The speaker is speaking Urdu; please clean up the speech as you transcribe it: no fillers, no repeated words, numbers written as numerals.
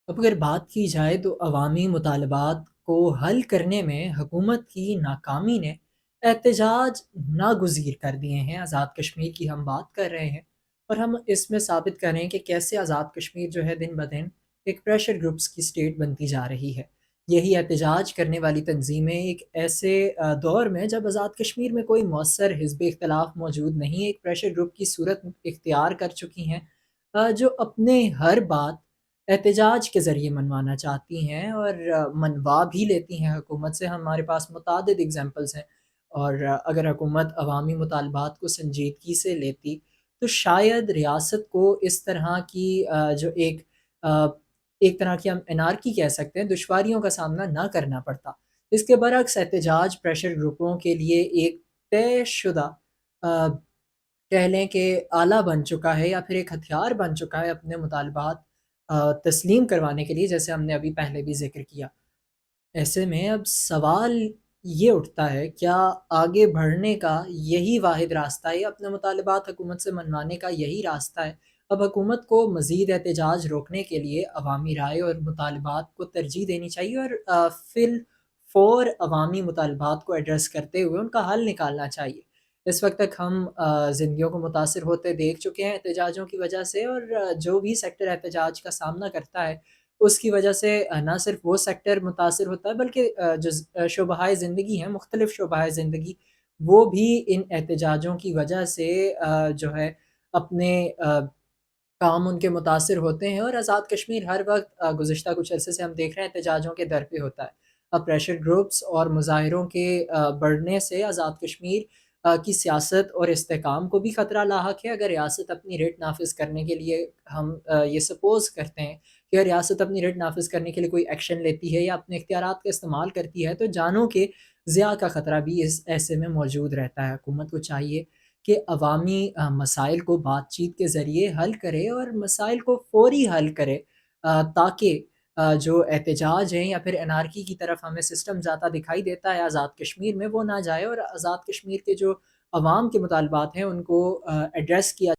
اب اگر بات کی جائے تو عوامی مطالبات کو حل کرنے میں حکومت کی ناکامی نے احتجاج ناگزیر کر دیے ہیں۔ آزاد کشمیر کی ہم بات کر رہے ہیں اور ہم اس میں ثابت کر رہے ہیں کہ کیسے آزاد کشمیر جو ہے دن بدن ایک پریشر گروپس کی سٹیٹ بنتی جا رہی ہے۔ یہی احتجاج کرنے والی تنظیمیں ایک ایسے دور میں جب آزاد کشمیر میں کوئی مؤثر حزب اختلاف موجود نہیں، ایک پریشر گروپ کی صورت اختیار کر چکی ہیں، جو اپنے ہر بات احتجاج کے ذریعے منوانا چاہتی ہیں اور منوا بھی لیتی ہیں حکومت سے۔ ہمارے پاس متعدد اگزامپلس ہیں، اور اگر حکومت عوامی مطالبات کو سنجیدگی سے لیتی تو شاید ریاست کو اس طرح کی جو ایک طرح کی ہم انارکی کہہ سکتے ہیں دشواریوں کا سامنا نہ کرنا پڑتا۔ اس کے برعکس احتجاج پریشر گروپوں کے لیے ایک طے شدہ کہہ لیں کہ آلہ بن چکا ہے، یا پھر ایک ہتھیار بن چکا ہے اپنے مطالبات تسلیم کروانے کے لیے، جیسے ہم نے ابھی پہلے بھی ذکر کیا۔ ایسے میں اب سوال یہ اٹھتا ہے، کیا آگے بڑھنے کا یہی واحد راستہ ہے؟ اپنے مطالبات حکومت سے منوانے کا یہی راستہ ہے؟ اب حکومت کو مزید احتجاج روکنے کے لیے عوامی رائے اور مطالبات کو ترجیح دینی چاہیے، اور فی الفور عوامی مطالبات کو ایڈریس کرتے ہوئے ان کا حل نکالنا چاہیے۔ اس وقت تک ہم زندگیوں کو متاثر ہوتے دیکھ چکے ہیں احتجاجوں کی وجہ سے، اور جو بھی سیکٹر احتجاج کا سامنا کرتا ہے اس کی وجہ سے نہ صرف وہ سیکٹر متاثر ہوتا ہے، بلکہ جو شعبۂ زندگی ہیں، مختلف شعبۂ زندگی، وہ بھی ان احتجاجوں کی وجہ سے جو ہے اپنے کام ان کے متاثر ہوتے ہیں۔ اور آزاد کشمیر ہر وقت گزشتہ کچھ عرصے سے ہم دیکھ رہے ہیں احتجاجوں کے در پہ ہوتا ہے۔ اب پریشر گروپس اور مظاہروں کے بڑھنے سے آزاد کشمیر کی سیاست اور استحکام کو بھی خطرہ لاحق ہے۔ اگر ریاست اپنی ریٹ نافذ کرنے کے لیے، ہم یہ سپوز کرتے ہیں کہ اگر ریاست اپنی ریٹ نافذ کرنے کے لیے کوئی ایکشن لیتی ہے یا اپنے اختیارات کا استعمال کرتی ہے، تو جانوں کے ضیاع کا خطرہ بھی اس ایسے میں موجود رہتا ہے۔ حکومت کو چاہیے کہ عوامی مسائل کو بات چیت کے ذریعے حل کرے، اور مسائل کو فوری حل کرے، تاکہ جو احتجاج ہیں یا پھر انارکی کی طرف ہمیں سسٹم جاتا دکھائی دیتا ہے آزاد کشمیر میں، وہ نہ جائے، اور آزاد کشمیر کے جو عوام کے مطالبات ہیں ان کو ایڈریس کیا